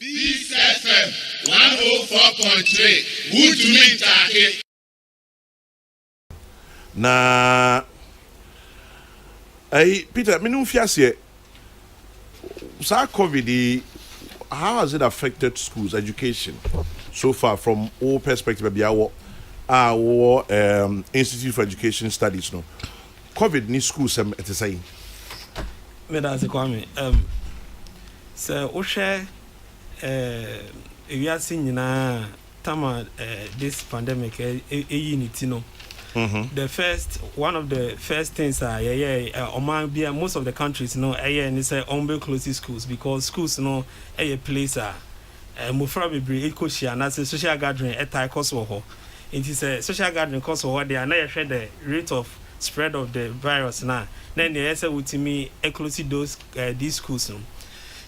Peace FM 104.3 Woodman Take. Na Peter, me no fiase. Sa COVID, how has it affected schools education so far from all perspective? Our Institute for Education Studies no. COVID ni schools it is saying. Me da se kwame so wo hwe ewiase nyina tama this pandemic unity no. One of the first things most of the countries and say close schools because schools a place mufra bebre ekoshia na say social gathering etai cost wo it is a social gathering cost wo they are na share the rate of spread of the virus now then they say with me close those these schools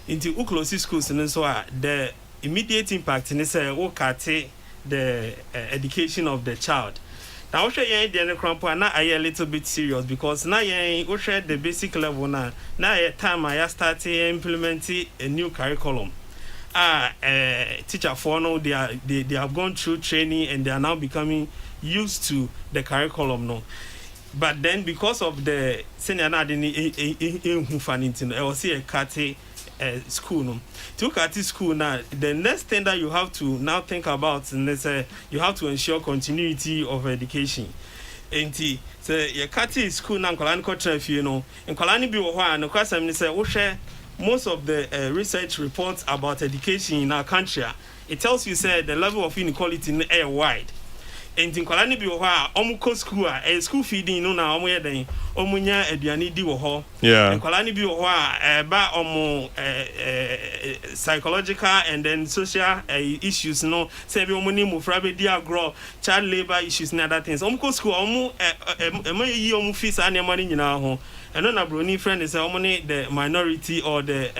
into close schools so the immediate impact in say the education of the child. Now, we share the crampo na a little bit serious because now we share the basic level now. Now, time I start implementing a new curriculum. Teacher for now they have gone through training and they are now becoming used to the curriculum no. But then because of the senior na I will see a kate school no. To Kati school now, the next thing that you have to now think about is you have to ensure continuity of education. And so your Kati school now, Kolani Kotref, you know, and Kolani be one, and question is most of the research reports about education in our country. It tells you say the level of inequality in air wide. And in Kolani be one, school, a school feeding no na omo yeden omunya aduane di wo ho yeah Kolani bi wo ho ba omo psychological and then social issues no say bi omo ni mofra be di agro child labor issues and other things omo school omo yi omo fees and money nyina ho eno na broni friend is omo ni the minority or the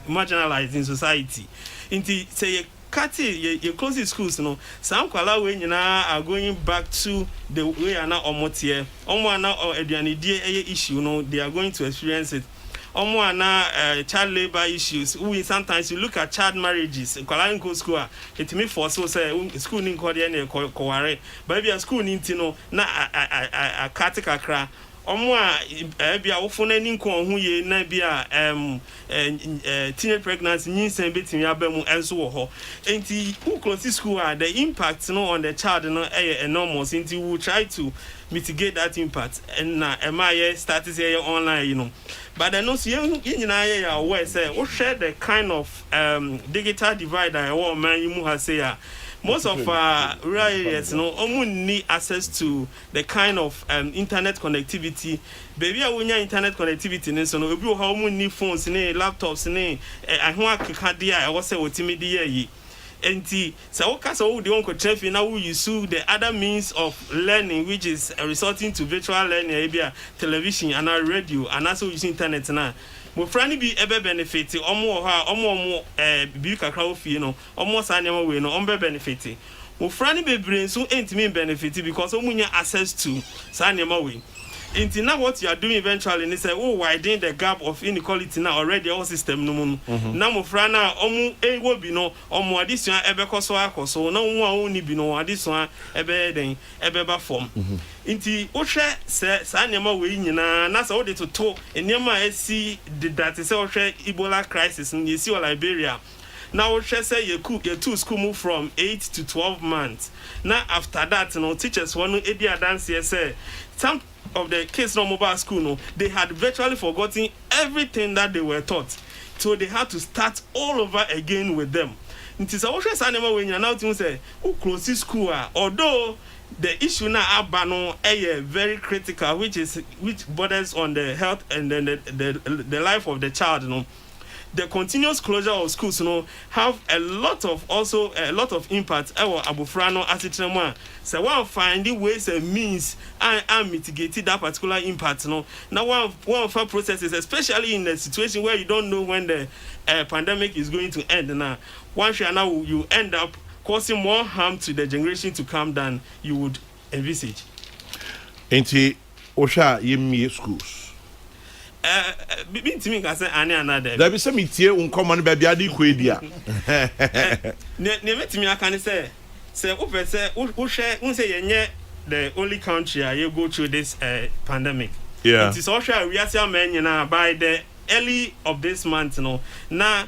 marginalized in society inti say Kati, your closest schools, no. Some kwala we nyina are going back to the way ana omotie. Omo ana eduane die issue, no. They are going to experience it. Omo ana child labor issues. We sometimes you look at child marriages. Kwala in school, it me for so say school nin ko de na koware. But be a school nin no na a kati kakra. Omo a bia wo fo na ni nko ho ye na bia teenage pregnancy nyinsan betimi abamu enso wo ho enti who close school the impact no on the child no enormous enti we try to mitigate that impact and na emaye start say online you know but then also you nyina ye aware say we share the kind of digital divide that man you has say most of our rural areas, no, need access to the kind of internet connectivity. Baby, I want internet connectivity. So, no, we have need phones, laptops, I want to cardia. I was say what media. And so, what the uncle Chef now you sue the other means of learning, which is resorting to virtual learning, maybe television and radio, and also using internet now. Mo frani bi ebe benefit omo ha omo bi kakra ofie no omo sa nyama we no ombe benefit mo frani bebre nso entimi benefit because omunya access to sa nyama we into now what you are doing eventually is say widen the gap of inequality now already our system no mu na mo frana omo wo bi no omo addition ebe koso akoso na wo a oni bi no addition ebe den ebe ba form inti wo hwe se sa nyama we nyina na so wo de toto nyama esi that say wo hwe Ebola crisis in yesi or Liberia. Now we say you two school move from 8 to 12 months. Now after that, teachers want to dance here say some of the kids no mobile school no they had virtually forgotten everything that they were taught. So they had to start all over again with them. It is also animal when you now say who close school although the issue now abano very critical which borders on the health and then the life of the child the continuous closure of schools have a lot of impact abufrano asitrema so one finding ways and means and mitigating that particular impact now one for processes especially in the situation where you don't know when the pandemic is going to end now once you end up causing more harm to the generation to come than you would envisage. Enti osha yemi schools Been to me, I say, any another. There be some here uncommon baby adi kwedia. Never to me, I can say, Upe say, who say, yenye the only country you go through this pandemic. Yeah. It is also we are saying, man, you know, by the early of this month, you know, now.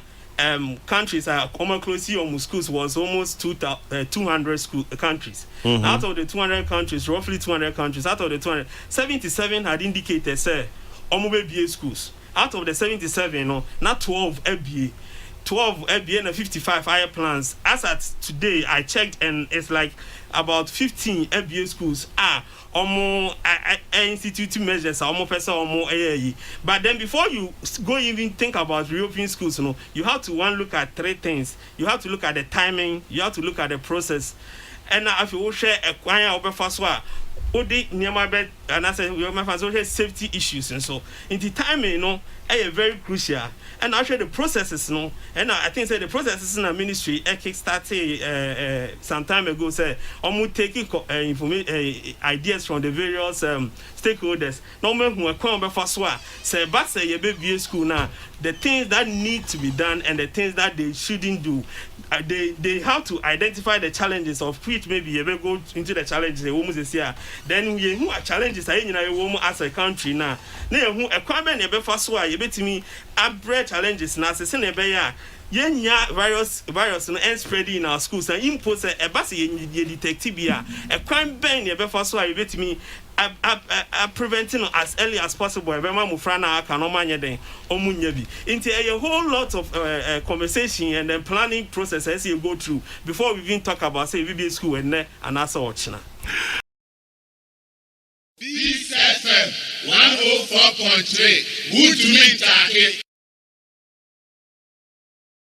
Countries are common closely almost schools was almost 200 countries. Out of the 200 countries, roughly 200 countries, out of the 200, 77 had indicated, say, BA schools. Out of the 77, no, not 12 FBA. 12 FBA and 55 higher plans. As at today, I checked and it's like about 15 FBA schools are institute measures are person but then before you go even think about reopening schools, you know, you have to look at three things. You have to look at the timing, you have to look at the process, and if you share a choir over first one. Odi near bed and I said we have safety issues and so in the timing, you know, very crucial. And actually the processes, you know, and I think say the processes in the ministry kick-started some time ago say almost taking ideas from the various stakeholders. No man who are come first one say but say you be school now. The things that need to be done and the things that they shouldn't do. They have to identify the challenges of which maybe you go into the challenges they almost this year. Then we who are challenges as a country now. Now who a comment you be first one you bet me upgrade challenges now say never virus and spreading in our schools and impose a bus detective a crime ban you be first one you bet me preventing as early as possible. Remember, Mufrana can omanya omunyebi. Into a whole lot of conversation and then planning processes you go through before we even talk about say VBA school and also Ochina. This FM 104.3. Good to meet you.